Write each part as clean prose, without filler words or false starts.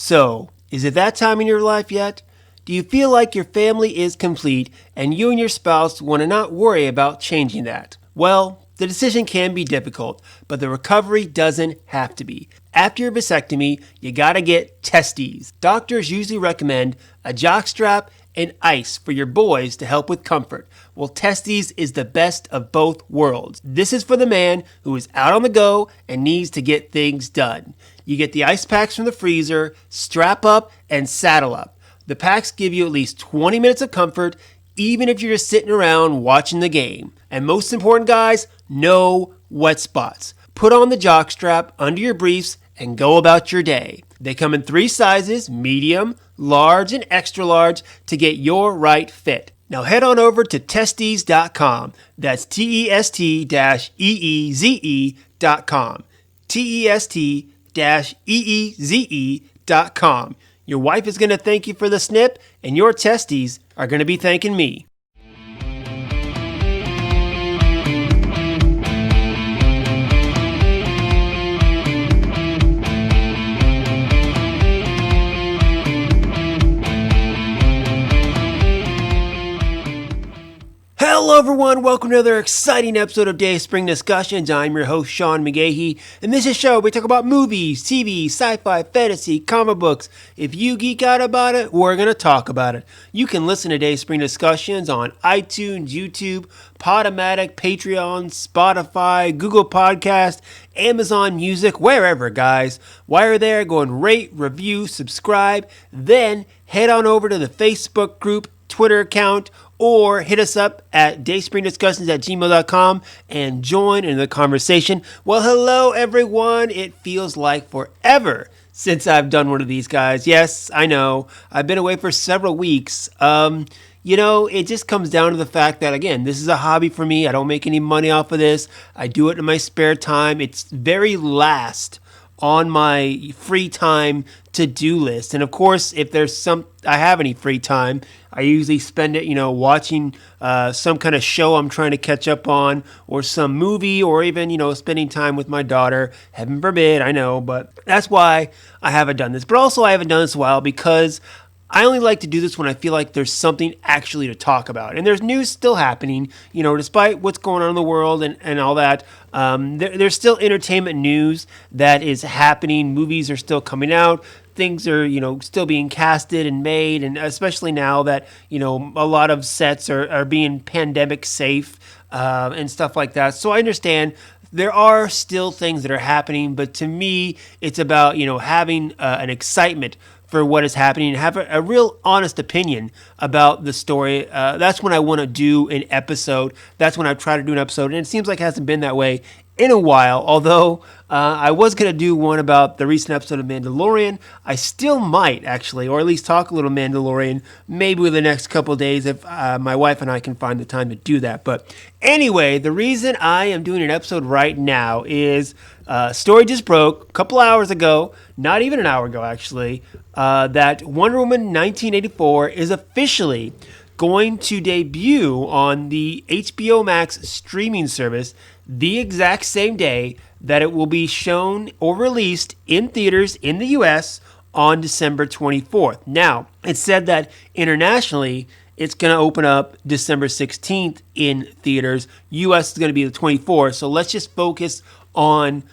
So, is it that time in your life yet? Do you feel like your family is complete and you and your spouse want to not worry about changing that? Well, the decision can be difficult, but the recovery doesn't have to be. After your vasectomy, you gotta get testes. Doctors usually recommend a jockstrap and ice for your boys to help with comfort. Well, testes is the best of both worlds. This is for the man who is out on the go and needs to get things done. You get the ice packs from the freezer, strap up, and saddle up. The packs give you at least 20 minutes of comfort, even if you're just sitting around watching the game. And most important, guys, no wet spots. Put on the jockstrap under your briefs and go about your day. They come in 3 sizes, medium, large, and extra large to get your right fit. Now head on over to testes.com. That's TEST-EEZE.com. TEST-EEZE.com. Your wife is going to thank you for the snip, and your testes are going to be thanking me. Hello everyone, welcome to another exciting episode of Dayspring Discussions. I'm your host, Sean McGahee, and this is a show where we talk about movies, TV, sci-fi, fantasy, comic books. If you geek out about it, we're going to talk about it. You can listen to Dayspring Discussions on iTunes, YouTube, Podomatic, Patreon, Spotify, Google Podcast, Amazon Music, wherever, guys. While you're there, go and rate, review, subscribe, then head on over to the Facebook group, Twitter account, or hit us up at dayspringdiscussions@gmail.com and join in the conversation. Well, hello everyone. It feels like forever since I've done one of these, guys. Yes, I know. I've been away for several weeks. It just comes down to the fact that, again, this is a hobby for me. I don't make any money off of this. I do it in my spare time. It's very last on my free time to-do list. And of course, if I have any free time, I usually spend it, watching some kind of show I'm trying to catch up on, or some movie, or even, spending time with my daughter. Heaven forbid, I know, but that's why I haven't done this. But also, I haven't done this in a while because I only like to do this when I feel like there's something actually to talk about. And there's news still happening, despite what's going on in the world and all that. There's still entertainment news that is happening. Movies are still coming out. Things are, still being casted and made. And especially now that, a lot of sets are being pandemic safe and stuff like that. So I understand there are still things that are happening. But to me, it's about, having an excitement for what is happening and have a real honest opinion about the story. That's when I want to do an episode. That's when I try to do an episode. And it seems like it hasn't been that way in a while, although I was going to do one about the recent episode of Mandalorian. I still might, actually, or at least talk a little Mandalorian, maybe within the next couple of days if my wife and I can find the time to do that. But anyway, the reason I am doing an episode right now is story just broke a couple hours ago, not even an hour ago, actually, that Wonder Woman 1984 is officially going to debut on the HBO Max streaming service the exact same day that it will be shown or released in theaters in the US on December 24th. Now, it's said that internationally, it's going to open up December 16th in theaters. US is going to be the 24th. So let's just focus on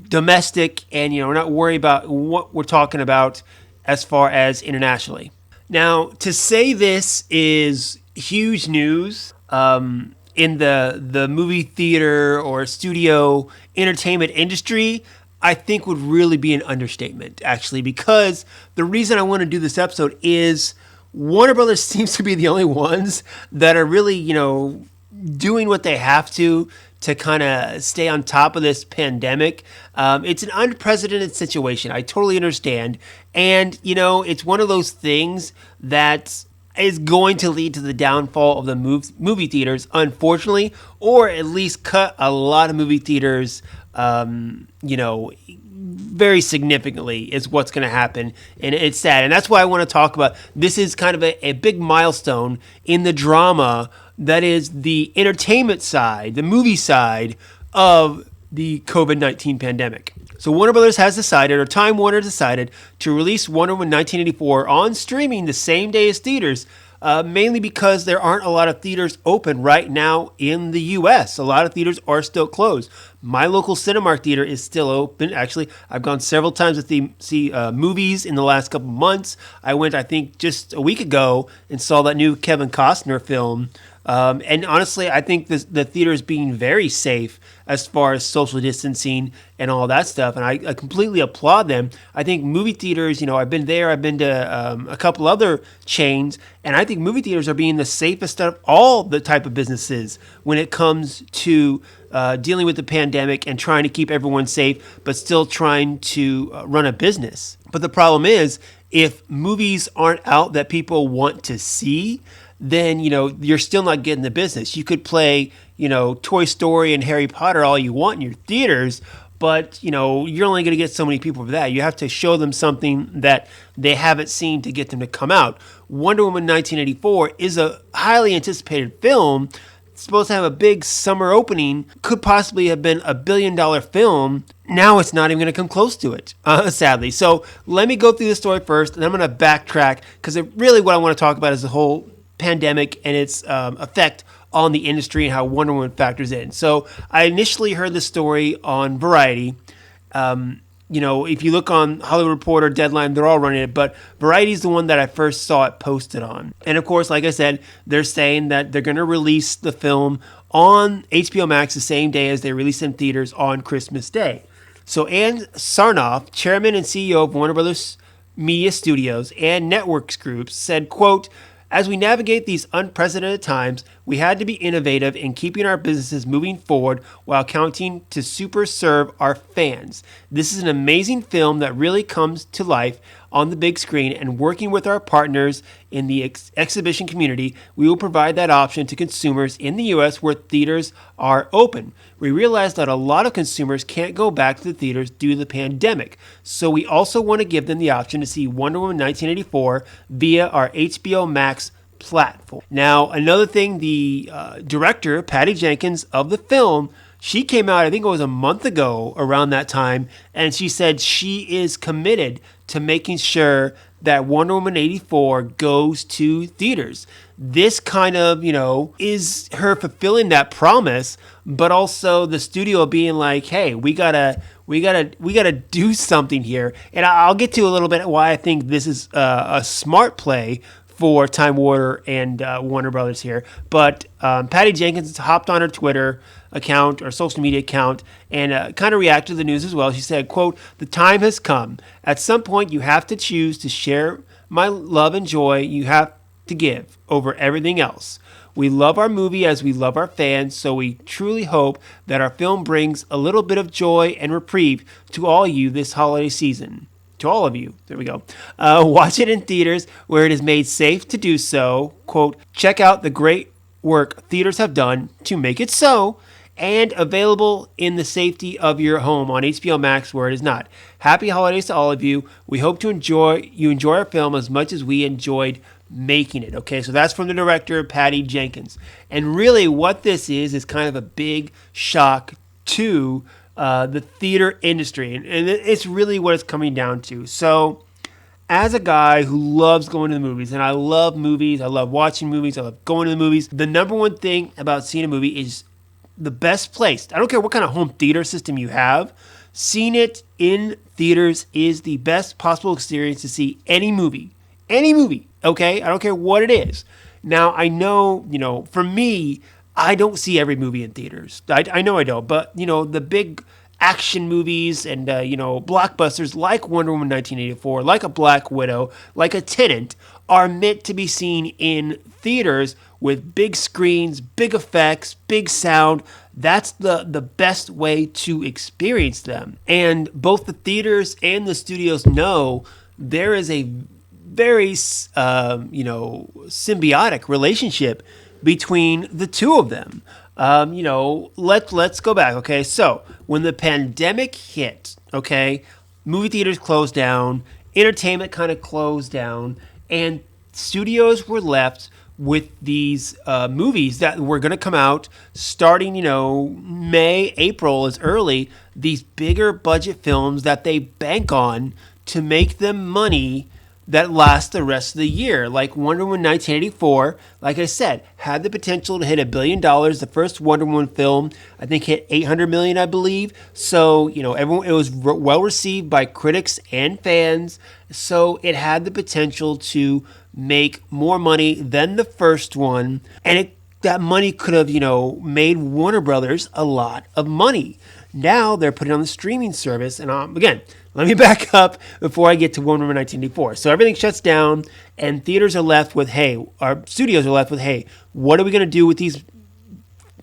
domestic and, not worry about what we're talking about as far as internationally. Now, to say this is huge news in the movie theater or studio entertainment industry, I think would really be an understatement, actually, because the reason I want to do this episode is Warner Brothers seems to be the only ones that are really, doing what they have to kind of stay on top of this pandemic. It's an unprecedented situation. I totally understand. And, it's one of those things that is going to lead to the downfall of the movie theaters, unfortunately, or at least cut a lot of movie theaters, very significantly is what's going to happen. And it's sad. And that's why I want to talk about this is kind of a big milestone in the drama that is the entertainment side, the movie side of the COVID-19 pandemic. So Warner Brothers has decided, or Time Warner decided, to release Wonder Woman 1984 on streaming the same day as theaters, mainly because there aren't a lot of theaters open right now in the U.S. A lot of theaters are still closed. My local Cinemark theater is still open. Actually, I've gone several times to see movies in the last couple months. I went, I think, just a week ago and saw that new Kevin Costner film. And honestly, I think the theater is being very safe as far as social distancing and all that stuff. And I completely applaud them. I think movie theaters, I've been there. I've been to a couple other chains. And I think movie theaters are being the safest of all the type of businesses when it comes to dealing with the pandemic and trying to keep everyone safe, but still trying to run a business. But the problem is, if movies aren't out that people want to see, then, you're still not getting the business. You could play, Toy Story and Harry Potter all you want in your theaters, but, you're only going to get so many people for that. You have to show them something that they haven't seen to get them to come out. Wonder Woman 1984 is a highly anticipated film. It's supposed to have a big summer opening, could possibly have been $1 billion film. Now it's not even going to come close to it, sadly. So let me go through the story first, and I'm going to backtrack, because really what I want to talk about is the whole pandemic and its effect on the industry and how Wonder Woman factors in. So I initially heard the story on Variety. If you look on Hollywood Reporter, Deadline, they're all running it, but Variety is the one that I first saw it posted on. And of course, like I said, they're saying that they're going to release the film on HBO Max the same day as they release in theaters on Christmas Day. So Ann Sarnoff, chairman and CEO of Warner Brothers Media Studios and Networks Group, said, quote, "As we navigate these unprecedented times, we had to be innovative in keeping our businesses moving forward while counting to super serve our fans. This is an amazing film that really comes to life on the big screen, and working with our partners in the exhibition community, we will provide that option to consumers in the U.S. where theaters are open. We realize that a lot of consumers can't go back to the theaters due to the pandemic, so we also want to give them the option to see Wonder Woman 1984 via our HBO Max platform." Now, another thing, the director, Patty Jenkins, of the film, she came out, I think it was a month ago around that time, and she said she is committed to making sure that Wonder Woman 84 goes to theaters. This kind of, is her fulfilling that promise, but also the studio being like, hey, we gotta do something here. And I'll get to a little bit why I think this is a smart play for Time Warner and Warner Brothers here. But Patty Jenkins hopped on her Twitter account or social media account and kind of reacted to the news as well. She said, quote, "The time has come. At some point, you have to choose to share my love and joy you have to give over everything else. We love our movie as we love our fans, so we truly hope that our film brings a little bit of joy and reprieve to all you this holiday season." To all of you. There we go. Watch it in theaters where it is made safe to do so. Quote, "Check out the great work theaters have done to make it so, and available in the safety of your home on HBO Max where it is not. Happy holidays to all of you. We hope to enjoy our film as much as we enjoyed making it." Okay, so that's from the director, Patty Jenkins. And really what this is kind of a big shock to the theater industry. And it's really what it's coming down to. So as a guy who loves going to the movies, and I love movies, I love watching movies, I love going to the movies, the number one thing about seeing a movie is the best place. I don't care what kind of home theater system you have. Seeing it in theaters is the best possible experience to see any movie. Any movie, okay? I don't care what it is. Now, I know, for me, I don't see every movie in theaters. I know I don't, but, the big action movies and, blockbusters like Wonder Woman 1984, like a Black Widow, like a Tenet, are meant to be seen in theaters with big screens, big effects, big sound. That's the best way to experience them. And both the theaters and the studios know there is a very, symbiotic relationship between the two of them. Let's go back. Okay. So when the pandemic hit, okay, movie theaters closed down, entertainment kind of closed down, and studios were left with these movies that were going to come out starting, May, April is early, these bigger budget films that they bank on to make them money that lasts the rest of the year. Like Wonder Woman 1984, like I said, had the potential to hit $1 billion. The first Wonder Woman film, I think, hit 800 million, I believe. So, everyone, it was well received by critics and fans. So it had the potential to make more money than the first one. And that money could have, made Warner Brothers a lot of money. Now they're putting it on the streaming service. And again, let me back up before I get to Wonder Woman 1984. So everything shuts down and theaters are left with, our studios are left with, what are we going to do with these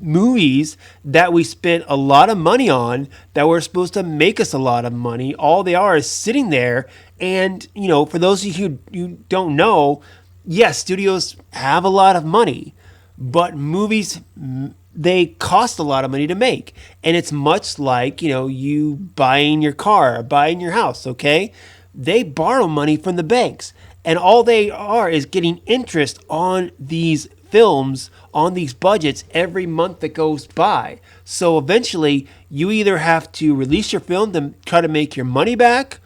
movies that we spent a lot of money on that were supposed to make us a lot of money? All they are is sitting there. And, for those of you who don't know, yes, studios have a lot of money, but movies, they cost a lot of money to make. And it's much like, you buying your car, buying your house, okay? They borrow money from the banks. And all they are is getting interest on these films, on these budgets every month that goes by. So eventually, you either have to release your film to try to make your money back,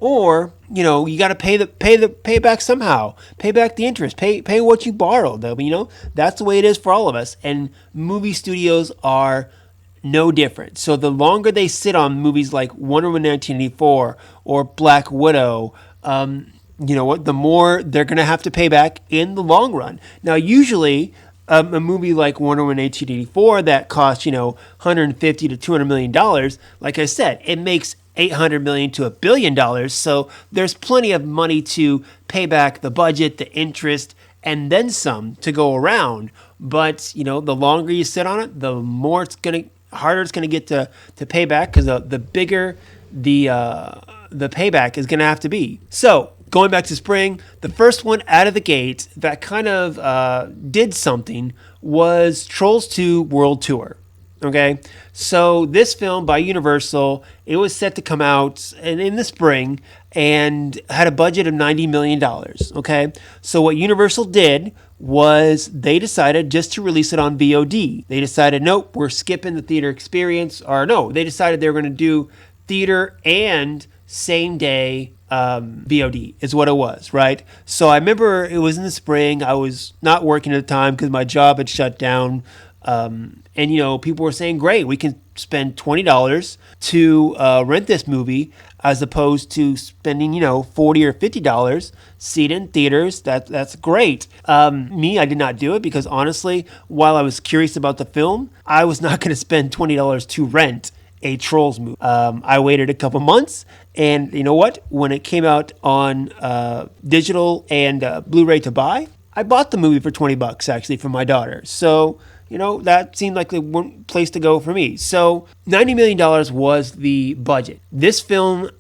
or, you got to pay back somehow. Pay back the interest. Pay what you borrowed. That's the way it is for all of us. And movie studios are no different. So the longer they sit on movies like Wonder Woman 1984 or Black Widow, the more they're going to have to pay back in the long run. Now, usually, a movie like Wonder Woman 1884 that costs, $150 to $200 million, like I said, it makes $800 million to $1 billion. So there's plenty of money to pay back the budget, the interest, and then some to go around. But, the longer you sit on it, the more harder it's going to get to pay back, because the bigger the payback is going to have to be. So going back to spring, the first one out of the gate that kind of did something was Trolls 2 World Tour. Okay, so this film by Universal, it was set to come out in the spring and had a budget of $90 million. Okay, so what Universal did was they decided just to release it on VOD. They decided, nope, we're skipping the theater experience. Or no, they decided they were going to do theater and same day VOD is what it was, right? So I remember it was in the spring. I was not working at the time because my job had shut down. And people were saying, great, we can spend $20 to rent this movie as opposed to spending, $40 or $50, see it in theaters. That's great. I did not do it because honestly, while I was curious about the film, I was not going to spend $20 to rent a Trolls movie. I waited a couple months, and you know what? When it came out on digital and Blu-ray to buy, I bought the movie for $20 actually for my daughter. So that seemed like the one place to go for me. So $90 million was the budget. This film,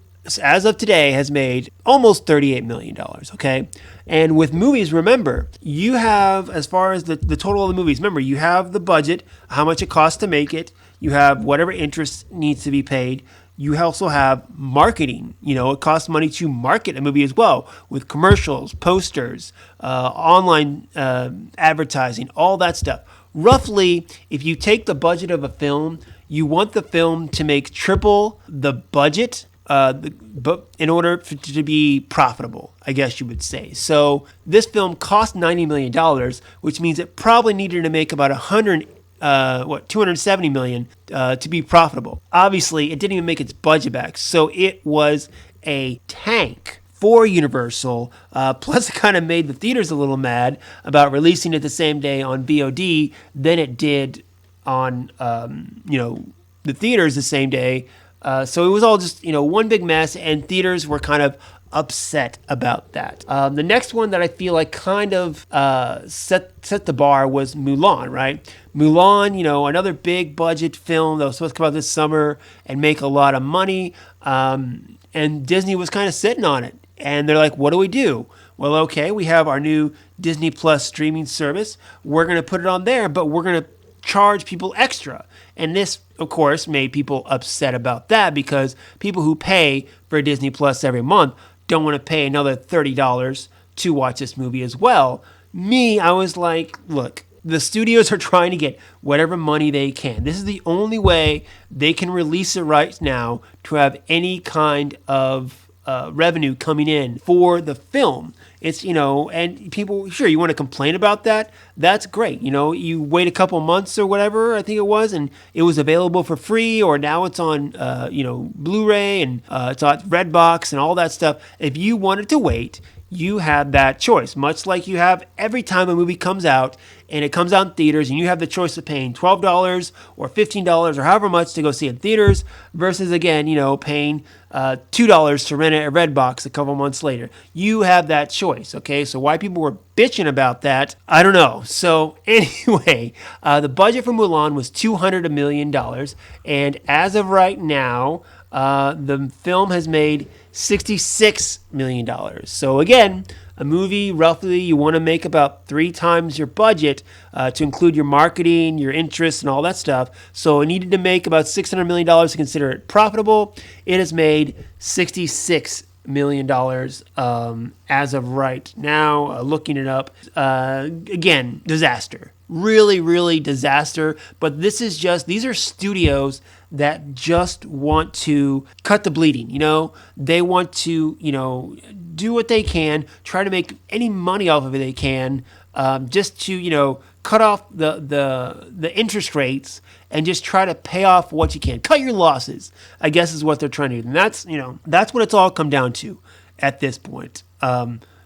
as of today, has made almost $38 million, okay? And with movies, remember, you have, as far as the total of the movies, remember, you have the budget, how much it costs to make it. You have whatever interest needs to be paid. You also have marketing. It costs money to market a movie as well, with commercials, posters, online advertising, all that stuff. Roughly, if you take the budget of a film, you want the film to make triple the budget, but in order to be profitable, I guess you would say. So this film cost $90 million, which means it probably needed to make about $270 million to be profitable. Obviously, it didn't even make its budget back, so it was a tank for Universal. Plus, it kind of made the theaters a little mad about releasing it the same day on VOD than it did on the theaters the same day. So it was all just one big mess, and theaters were kind of upset about that. The next one that I feel like kind of set the bar was Mulan, right? Mulan, another big budget film that was supposed to come out this summer and make a lot of money. And Disney was kind of sitting on it. And they're like, what do we do? Well, okay, we have our new Disney Plus streaming service. We're going to put it on there, but we're going to charge people extra. And this, of course, made people upset about that because people who pay for Disney Plus every month don't want to pay another $30 to watch this movie as well. Me, I was like, look, the studios are trying to get whatever money they can. This is the only way they can release it right now to have any kind of revenue coming in for the film. It's, and people, sure, you want to complain about that. That's great. You wait a couple months or whatever, I think it was, and it was available for free, or now it's on, Blu-ray and it's on Redbox and all that stuff. If you wanted to wait, you have that choice, much like you have every time a movie comes out and it comes out in theaters and you have the choice of paying $12 or $15 or however much to go see it in theaters versus, again, paying $2 to rent it at Redbox a couple months later. You have that choice, okay? So why people were bitching about that, I don't know. So anyway, the budget for Mulan was $200 million. And as of right now, the film has made $66 million. So again, a movie, roughly, you want to make about 3 times your budget to include your marketing, your interest, and all that stuff. So it needed to make about $600 million to consider it profitable. It has made $66 million as of right now. Looking it up, again, disaster. Really, really disaster. But these are studios that just want to cut the bleeding. They want to, do what they can, try to make any money off of it they can, just to, cut off the interest rates and just try to pay off what you can. Cut your losses, I guess, is what they're trying to do. And that's what it's all come down to at this point.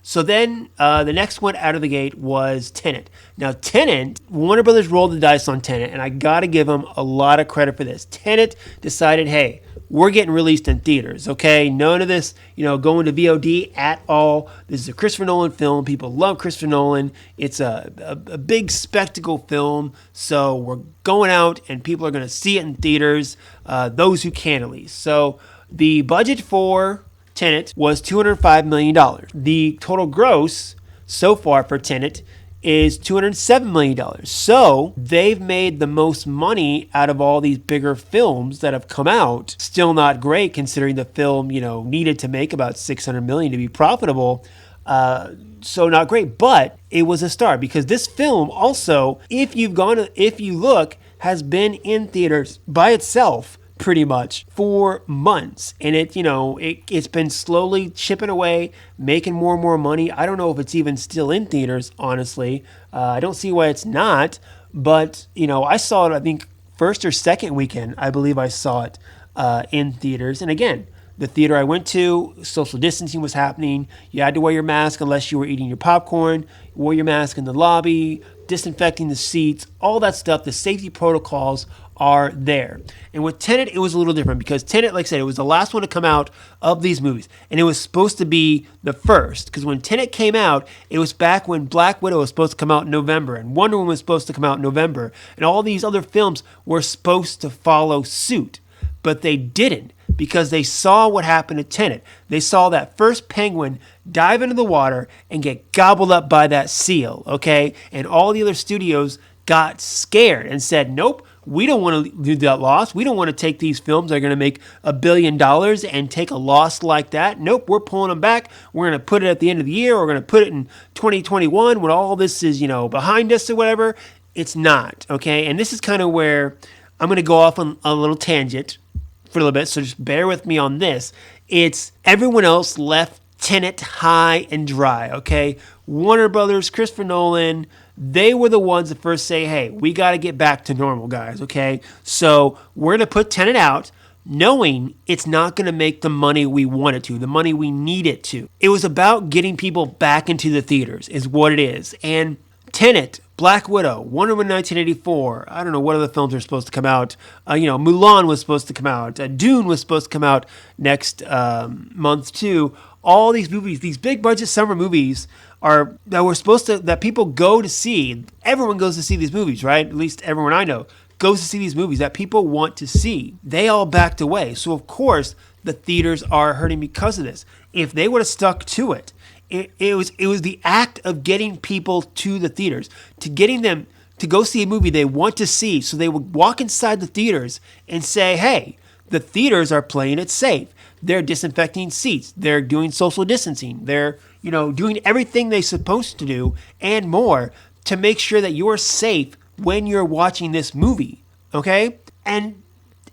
So then the next one out of the gate was Tenet. Now, Tenet, Warner Brothers rolled the dice on Tenet, and I got to give them a lot of credit for this. Tenet decided, hey, we're getting released in theaters, okay? None of this, going to VOD at all. This is a Christopher Nolan film. People love Christopher Nolan. It's a big spectacle film, so we're going out, and people are going to see it in theaters, those who can at least. So the budget for Tenet was $205 million. The total gross so far for Tenet is $207 million. So they've made the most money out of all these bigger films that have come out. Still not great considering the film, needed to make about $600 million to be profitable. So not great, but it was a start because this film also, if you look, has been in theaters by itself pretty much for months, and it's been slowly chipping away, making more and more money. I don't know if it's even still in theaters, honestly. I don't see why it's not, but I saw it, I think first or second weekend, I believe I saw it in theaters. And again, the theater I went to, social distancing was happening. You had to wear your mask unless you were eating your popcorn. You wore your mask in the lobby, disinfecting the seats, all that stuff. The safety protocols are there. And with Tenet, it was a little different because Tenet, like I said, it was the last one to come out of these movies. And it was supposed to be the first because when Tenet came out, it was back when Black Widow was supposed to come out in November and Wonder Woman was supposed to come out in November. And all these other films were supposed to follow suit. But they didn't because they saw what happened to Tenet. They saw that first penguin dive into the water and get gobbled up by that seal, okay? And all the other studios got scared and said, nope, we don't want to do that loss. We don't want to take these films that are going to make $1 billion and take a loss like that. Nope, we're pulling them back. We're going to put it at the end of the year. We're going to put it in 2021 when all this is, behind us or whatever. It's not, okay? And this is kind of where I'm going to go off on a little tangent for a little bit, so just bear with me on this. It's everyone else left Tenet high and dry, okay? Warner Brothers, Christopher Nolan, they were the ones that first say, hey, we got to get back to normal, guys, okay? So we're going to put Tenet out knowing it's not going to make the money we want it to, the money we need it to. It was about getting people back into the theaters is what it is. And Tenet, Black Widow, Wonder Woman 1984, I don't know what other films are supposed to come out. Mulan was supposed to come out. Dune was supposed to come out next month too. All these movies, these big budget summer movies that people go to see. Everyone goes to see these movies, right? At least everyone I know goes to see these movies that people want to see. They all backed away. So of course the theaters are hurting because of this. If they would have stuck to it, it was the act of getting people to the theaters, to getting them to go see a movie they want to see, so they would walk inside the theaters and say, hey, The theaters are playing it safe. They're disinfecting seats. They're doing social distancing. They're, doing everything they're supposed to do and more to make sure that you're safe when you're watching this movie. Okay? And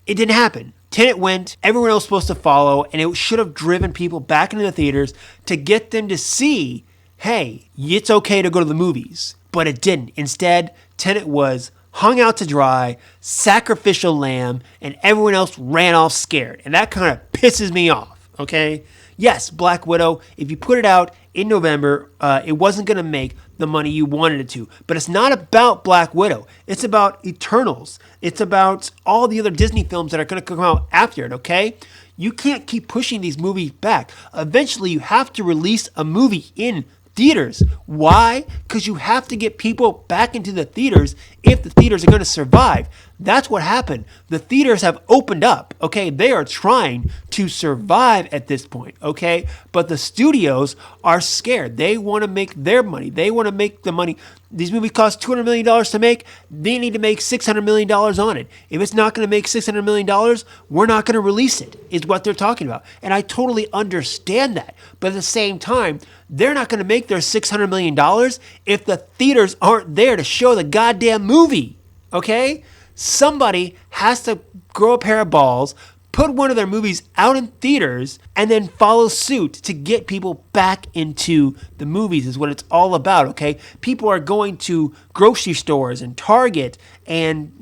it didn't happen. Tenet went, everyone else was supposed to follow, and it should have driven people back into the theaters to get them to see, hey, it's okay to go to the movies. But it didn't. Instead, Tenet was hung out to dry, sacrificial lamb, and everyone else ran off scared. And that kind of pisses me off, okay? Yes, Black Widow, if you put it out in November, it wasn't going to make the money you wanted it to. But it's not about Black Widow. It's about Eternals. It's about all the other Disney films that are going to come out after it, okay? You can't keep pushing these movies back. Eventually, you have to release a movie in theaters. Why? Because you have to get people back into the theaters if the theaters are going to survive. That's what happened. The theaters have opened up, okay? They are trying to survive at this point, okay? But the studios are scared. They want to make their money. They want to make the money. These movies cost $200 million to make. They need to make $600 million on it. If it's not going to make $600 million, we're not going to release it, is what they're talking about. And I totally understand that. But at the same time, they're not going to make their $600 million if the theaters aren't there to show the goddamn movie, okay? Somebody has to grow a pair of balls, put one of their movies out in theaters, and then follow suit to get people back into the movies is what it's all about, okay? People are going to grocery stores and Target and,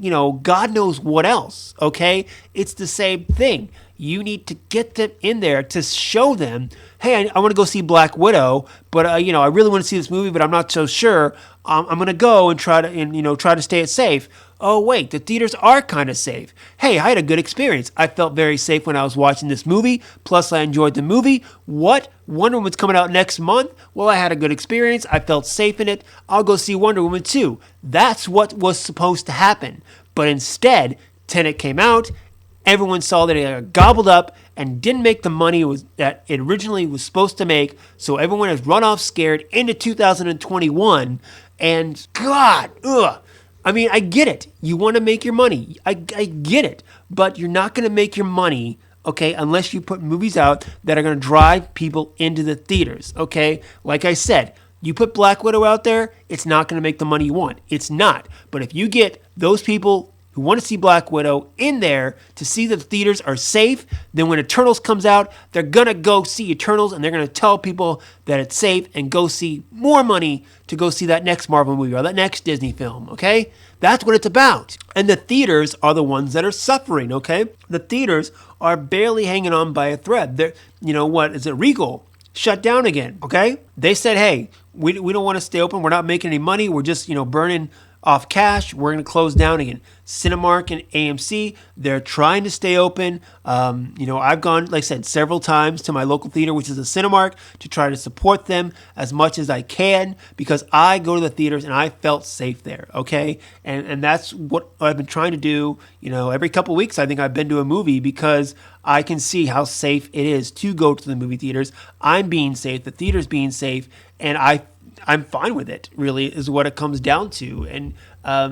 God knows what else, okay? It's the same thing. You need to get them in there to show them, hey, I want to go see Black Widow, but I really want to see this movie, but I'm not so sure. I'm going to go and try to stay it safe. Oh, wait, the theaters are kind of safe. Hey, I had a good experience. I felt very safe when I was watching this movie. Plus, I enjoyed the movie. What? Wonder Woman's coming out next month? Well, I had a good experience. I felt safe in it. I'll go see Wonder Woman 2. That's what was supposed to happen. But instead, Tenet came out. Everyone saw that it got gobbled up and didn't make the money that it originally was supposed to make. So everyone has run off scared into 2021. And God, I mean, I get it. You want to make your money. I get it. But you're not going to make your money, okay, unless you put movies out that are going to drive people into the theaters, okay? Like I said, you put Black Widow out there, it's not going to make the money you want. It's not. But if you get those people who want to see Black Widow in there to see that the theaters are safe, then when Eternals comes out, they're going to go see Eternals and they're going to tell people that it's safe and go see more money to go see that next Marvel movie or that next Disney film, okay? That's what it's about. And the theaters are the ones that are suffering, okay? The theaters are barely hanging on by a thread. They're, what is it, Regal shut down again, okay? They said, hey, we don't want to stay open. We're not making any money. We're just, burning off cash. We're going to close down again. Cinemark and AMC, they're trying to stay open. I've gone, like I said, several times to my local theater, which is a Cinemark, to try to support them as much as I can because I go to the theaters and I felt safe there, okay? And that's what I've been trying to do. Every couple of weeks I think I've been to a movie because I can see how safe it is to go to the movie theaters. I'm being safe, the theater's being safe, and I'm fine with it, really, is what it comes down to. And, I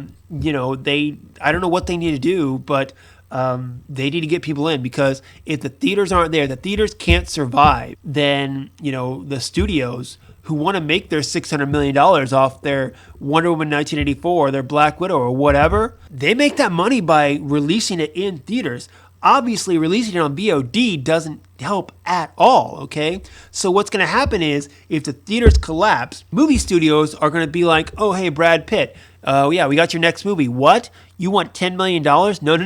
don't know what they need to do, but they need to get people in because if the theaters aren't there, the theaters can't survive, then, the studios who want to make their $600 million off their Wonder Woman 1984 or their Black Widow or whatever, they make that money by releasing it in theaters. Obviously, releasing it on VOD doesn't help at all, okay? So what's going to happen is if the theaters collapse, movie studios are going to be like, oh, hey, Brad Pitt, yeah, we got your next movie. What? You want $10 million?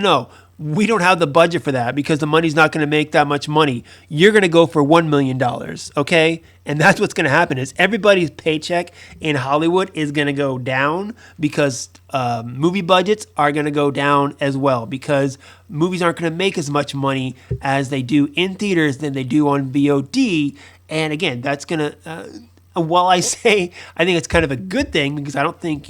No. We don't have the budget for that because the money's not going to make that much money. You're going to go for $1 million, okay? And that's what's going to happen is everybody's paycheck in Hollywood is going to go down because movie budgets are going to go down as well because movies aren't going to make as much money as they do in theaters than they do on VOD. And again, that's going to... while I say I think it's kind of a good thing because I don't think,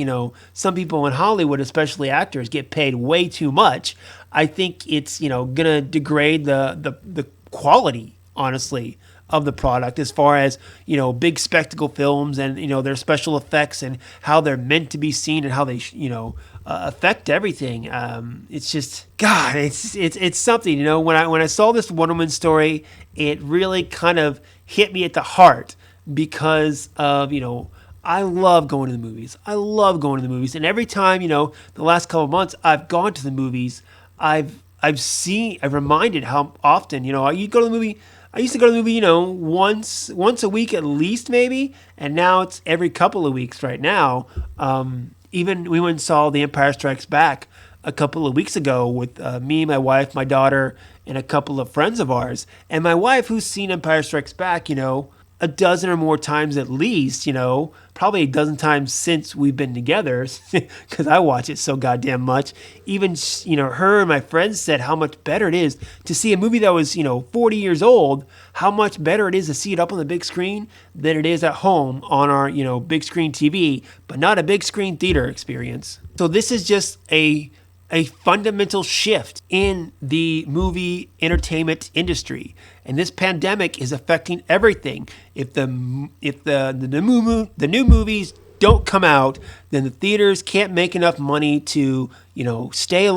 some people in Hollywood, especially actors, get paid way too much. I think it's, going to degrade the quality, honestly, of the product as far as, big spectacle films and, their special effects and how they're meant to be seen and how they, affect everything. It's just God. It's something. When I saw this Wonder Woman story, it really kind of hit me at the heart because of I love going to the movies. I love going to the movies, and every time the last couple of months I've gone to the movies, I've reminded how often you go to the movie. I used to go to the movie, once a week at least, maybe, and now it's every couple of weeks right now. Even we went and saw The Empire Strikes Back a couple of weeks ago with me, my wife, my daughter, and a couple of friends of ours. And my wife, who's seen Empire Strikes Back, a dozen or more times at least, probably a dozen times since we've been together, because I watch it so goddamn much. Even, her and my friends said how much better it is to see a movie that was, 40 years old, how much better it is to see it up on the big screen than it is at home on our, big screen TV, but not a big screen theater experience. So this is just a fundamental shift in the movie entertainment industry, and this pandemic is affecting everything. If the new movies don't come out, then the theaters can't make enough money to stay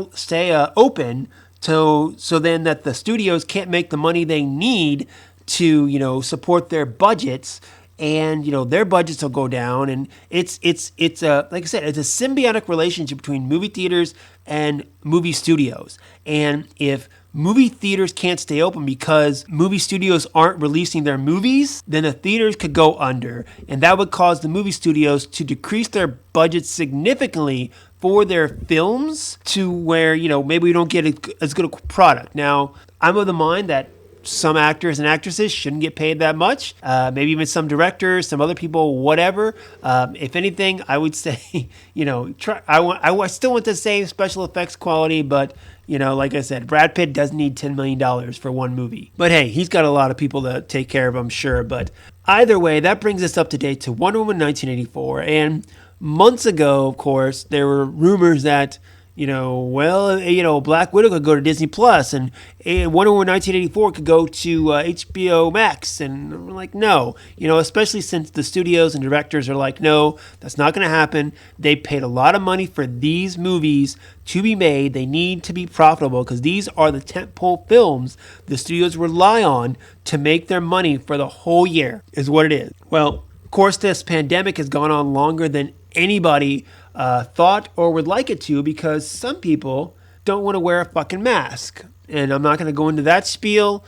open. So then that the studios can't make the money they need to support their budgets. And their budgets will go down, and it's a, like I said, it's a symbiotic relationship between movie theaters and movie studios. And if movie theaters can't stay open because movie studios aren't releasing their movies, then the theaters could go under, and that would cause the movie studios to decrease their budgets significantly for their films to where maybe we don't get as good a product. Now, I'm of the mind that some actors and actresses shouldn't get paid that much. Maybe even some directors, some other people, whatever. If anything, I would say, I still want the same special effects quality, but like I said, Brad Pitt doesn't need $10 million for one movie. But hey, he's got a lot of people to take care of, I'm sure. But either way, that brings us up to date to Wonder Woman 1984. And months ago, of course, there were rumors that Black Widow could go to Disney Plus, and Wonder Woman 1984 could go to HBO Max, and we're like, no, especially since the studios and directors are like, no, that's not going to happen. They paid a lot of money for these movies to be made. They need to be profitable because these are the tentpole films the studios rely on to make their money for the whole year, is what it is. Well, of course, this pandemic has gone on longer than anybody thought or would like it to, because some people don't want to wear a fucking mask. And I'm not going to go into that spiel,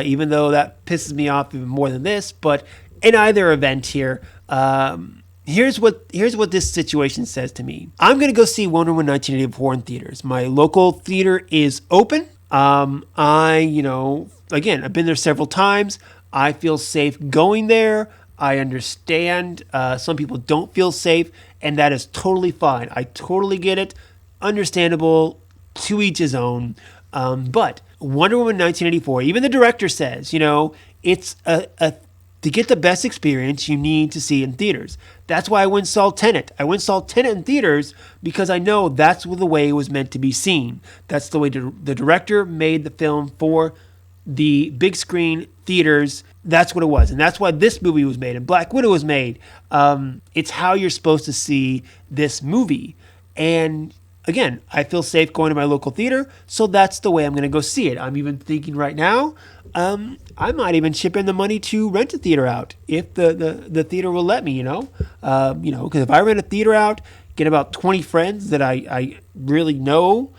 even though that pisses me off even more than this. But in either event here, here's what this situation says to me. I'm going to go see Wonder Woman 1984 in theaters. My local theater is open. Again, I've been there several times. I feel safe going there. I understand some people don't feel safe, and that is totally fine. I totally get it. Understandable, to each his own. But Wonder Woman 1984, even the director says, it's to get the best experience, you need to see it in theaters. That's why I went and saw Tenet. I went and saw Tenet in theaters because I know that's the way it was meant to be seen. That's the way the director made the film for the big screen theaters. That's what it was. And that's why this movie was made and Black Widow was made. It's how you're supposed to see this movie. And again, I feel safe going to my local theater, so that's the way I'm going to go see it. I'm even thinking right now, I might even chip in the money to rent a theater out if the theater will let me, because if I rent a theater out, get about 20 friends that I really know,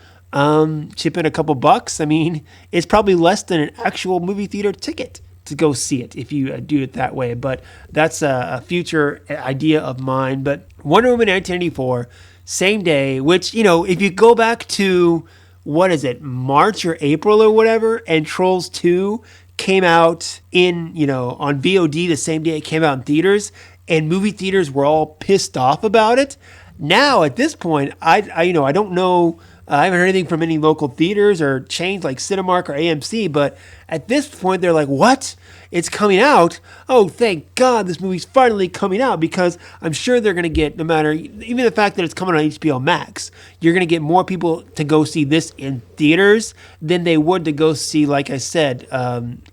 chip in a couple bucks. I mean, it's probably less than an actual movie theater ticket to go see it if you do it that way. But that's a future idea of mine. But Wonder Woman 1984, same day, which, if you go back to, March or April or whatever, and Trolls 2 came out on VOD the same day it came out in theaters, and movie theaters were all pissed off about it. Now, at this point, I don't know. I haven't heard anything from any local theaters or chains like Cinemark or AMC, but at this point, they're like, what? It's coming out? Oh, thank God this movie's finally coming out, because I'm sure they're going to get, no matter, even the fact that it's coming on HBO Max, you're going to get more people to go see this in theaters than they would to go see, like I said,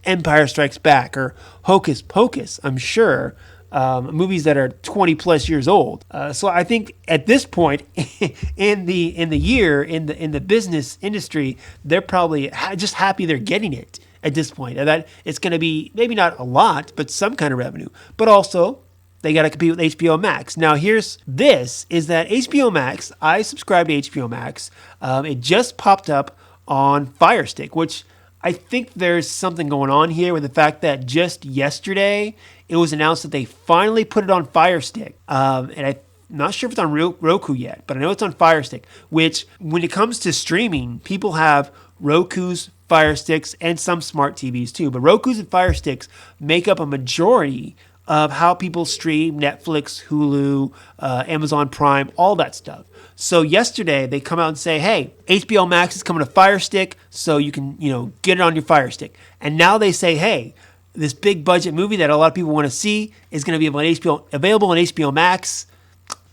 Empire Strikes Back or Hocus Pocus, I'm sure. movies that are 20 plus years old. So I think at this point in the business industry, they're probably just happy they're getting it at this point, and that it's going to be maybe not a lot, but some kind of revenue. But also, they got to compete with HBO Max. Now, is that HBO Max, I subscribe to HBO Max. It just popped up on Fire Stick, which I think there's something going on here with the fact that just yesterday it was announced that they finally put it on Fire Stick. And I'm not sure if it's on Roku yet, but I know it's on Fire Stick, which when it comes to streaming, people have Roku's, Fire Sticks, and some smart TVs too. But Roku's and Fire Sticks make up a majority of how people stream Netflix, Hulu, Amazon Prime, all that stuff. So yesterday they come out and say, hey, HBO Max is coming to Fire Stick, so you can, get it on your Fire Stick. And now they say, hey, this big budget movie that a lot of people want to see is going to be available on HBO Max.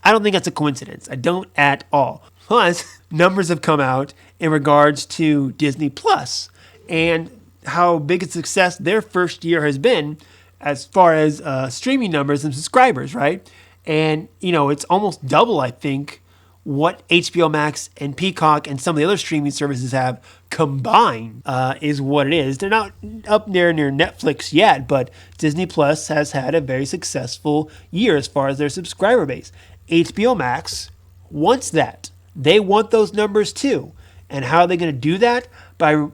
I don't think that's a coincidence. I don't at all. Plus, numbers have come out in regards to Disney Plus and how big a success their first year has been as far as streaming numbers and subscribers, right? And, it's almost double, I think, what HBO Max and Peacock and some of the other streaming services have combined is what it is. They're not up near Netflix yet, but Disney Plus has had a very successful year as far as their subscriber base. HBO Max wants that. They want those numbers too. And how are they going to do that? By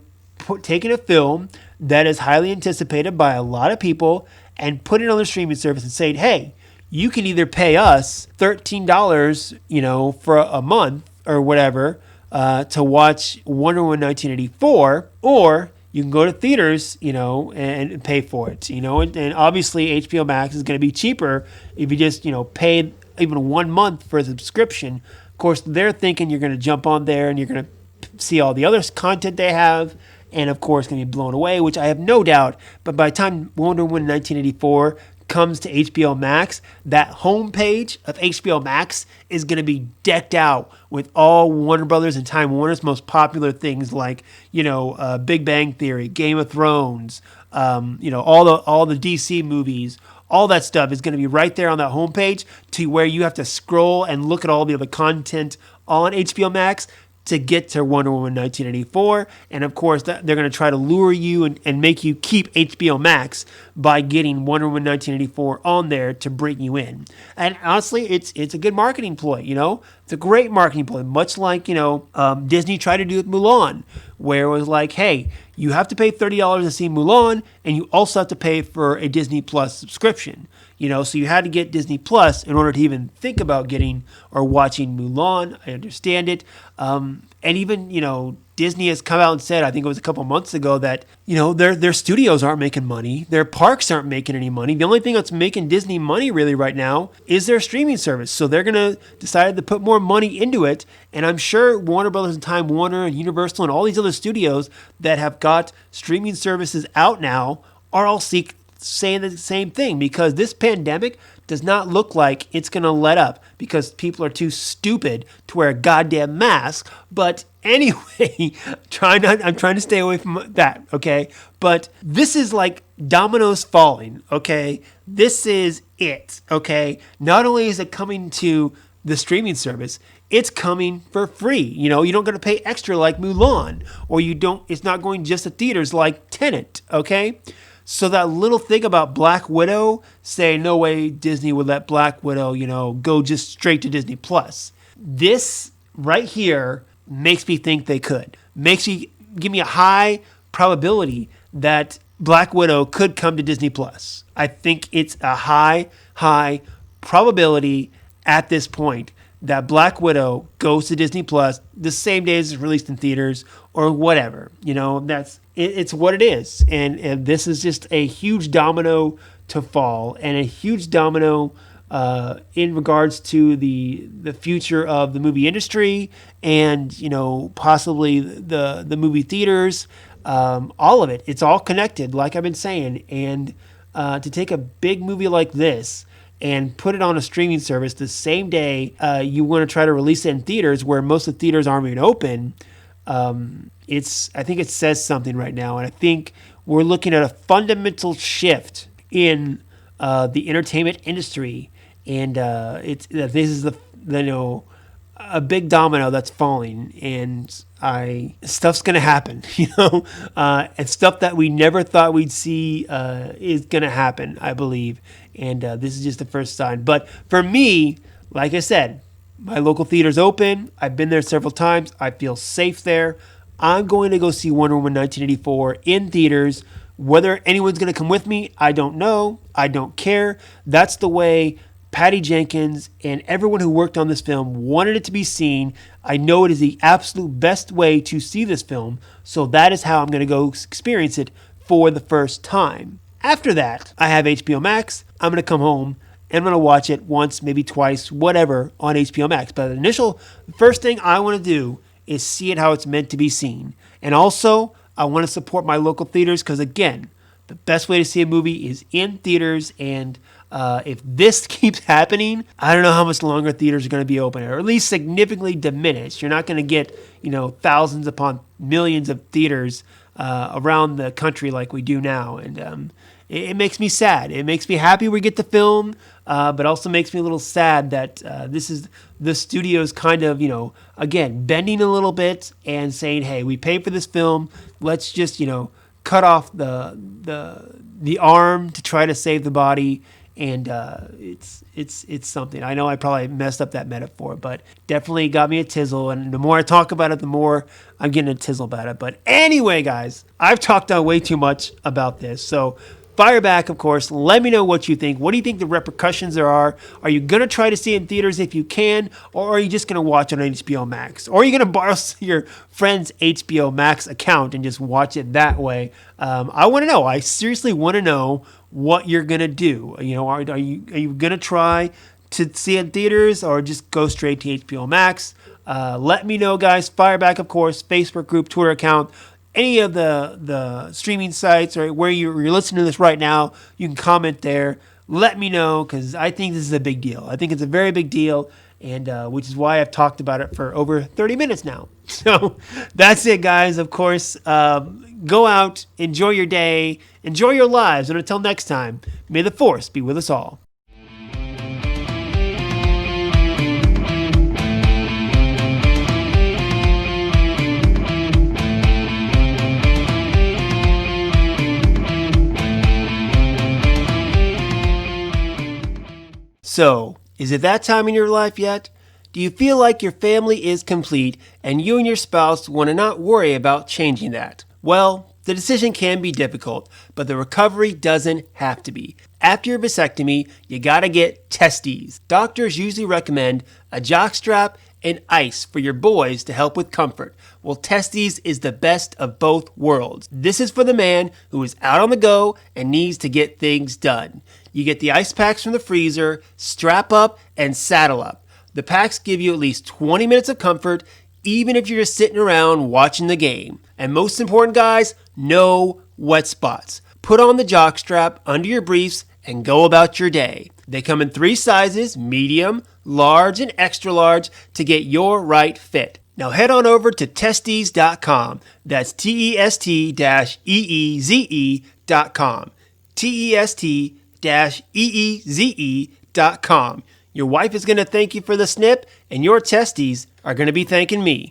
taking a film that is highly anticipated by a lot of people and putting it on the streaming service and saying, hey, you can either pay us $13, for a month or whatever to watch Wonder Woman 1984, or you can go to theaters, and pay for it, and obviously HBO Max is going to be cheaper if you just, pay even 1 month for a subscription. Of course, they're thinking you're going to jump on there and you're going to see all the other content they have, and of course going to be blown away, which I have no doubt. But by the time Wonder Woman 1984 comes to HBO Max, that homepage of HBO Max is going to be decked out with all Warner Brothers and Time Warner's most popular things like, Big Bang Theory, Game of Thrones, all the DC movies. All that stuff is going to be right there on that homepage to where you have to scroll and look at all the other content on HBO Max to get to Wonder Woman 1984. And of course, they're going to try to lure you and make you keep HBO Max by getting Wonder Woman 1984 on there to bring you in. And honestly, it's a good marketing ploy, It's a great marketing ploy, much like, Disney tried to do with Mulan, where it was like, hey, you have to pay $30 to see Mulan, and you also have to pay for a Disney Plus subscription. So you had to get Disney Plus in order to even think about getting or watching Mulan. I understand it. And even, Disney has come out and said, I think it was a couple months ago, that, their studios aren't making money. Their parks aren't making any money. The only thing that's making Disney money really right now is their streaming service. So they're going to decide to put more money into it. And I'm sure Warner Brothers and Time Warner and Universal and all these other studios that have got streaming services out now are all saying the same thing, because this pandemic does not look like it's going to let up because people are too stupid to wear a goddamn mask. But anyway, I'm trying to stay away from that, okay? But this is like dominoes falling, okay? This is it, okay? Not only is it coming to the streaming service, it's coming for free. You don't got to pay extra like Mulan, or it's not going just to theaters like Tenet, okay? So that little thing about Black Widow, saying no way Disney would let Black Widow, go just straight to Disney Plus. This right here makes me think they could. Give me a high probability that Black Widow could come to Disney Plus. I think it's a high probability at this point that Black Widow goes to Disney Plus the same day as it's released in theaters or whatever. It's what it is. And this is just a huge domino to fall, and a huge domino in regards to the future of the movie industry and, possibly the movie theaters, all of it. It's all connected, like I've been saying. And to take a big movie like this and put it on a streaming service the same day you want to try to release it in theaters where most of the theaters aren't even open, I think it says something right now. And I think we're looking at a fundamental shift in the entertainment industry, and this is a big domino that's falling, and stuff's gonna happen, and stuff that we never thought we'd see is gonna happen, I believe, and this is just the first sign. But for me, like I said, my local theater's open. I've been there several times. I feel safe there. I'm going to go see Wonder Woman 1984 in theaters. Whether anyone's going to come with me, I don't know. I don't care. That's the way Patty Jenkins and everyone who worked on this film wanted it to be seen. I know it is the absolute best way to see this film, so that is how I'm going to go experience it for the first time. After that, I have HBO Max. I'm going to come home and I'm going to watch it once, maybe twice, whatever, on HBO Max. But the first thing I want to do is see it how it's meant to be seen. And also, I want to support my local theaters because, again, the best way to see a movie is in theaters. And if this keeps happening, I don't know how much longer theaters are going to be open, or at least significantly diminished. You're not going to get, thousands upon millions of theaters around the country like we do now. And it makes me sad. It makes me happy we get to film, but also makes me a little sad that this is the studio's kind of, again, bending a little bit and saying, hey, we paid for this film. Let's just, cut off the arm to try to save the body. And it's something. I know I probably messed up that metaphor, but definitely got me a tizzle. And the more I talk about it, the more I'm getting a tizzle about it. But anyway, guys, I've talked on way too much about this. So fire back, of course. Let me know what you think. What do you think the repercussions there are? Are you going to try to see it in theaters if you can? Or are you just going to watch it on HBO Max? Or are you going to borrow your friend's HBO Max account and just watch it that way? I want to know. I seriously want to know what you're going to do. Are you going to try to see it in theaters or just go straight to HBO Max? Let me know, guys. Fire back, of course. Facebook group, Twitter account. Any of the streaming sites or where you're listening to this right now, you can comment there. Let me know because I think this is a big deal. I think it's a very big deal, and which is why I've talked about it for over 30 minutes now. So that's it, guys. Of course, go out, enjoy your day, enjoy your lives, and until next time, may the Force be with us all. So, is it that time in your life yet? Do you feel like your family is complete and you and your spouse want to not worry about changing that? Well, the decision can be difficult, but the recovery doesn't have to be. After your vasectomy, you gotta get testes. Doctors usually recommend a jockstrap and ice for your boys to help with comfort. Well, testes is the best of both worlds. This is for the man who is out on the go and needs to get things done. You get the ice packs from the freezer, strap up, and saddle up. The packs give you at least 20 minutes of comfort, even if you're just sitting around watching the game. And most important, guys, no wet spots. Put on the jockstrap under your briefs and go about your day. They come in 3 sizes, medium, large, and extra large to get your right fit. Now head on over to testes.com. That's TEST-EEZE.com. TEST-EEZE.com. Your wife is going to thank you for the snip, and your testes are going to be thanking me.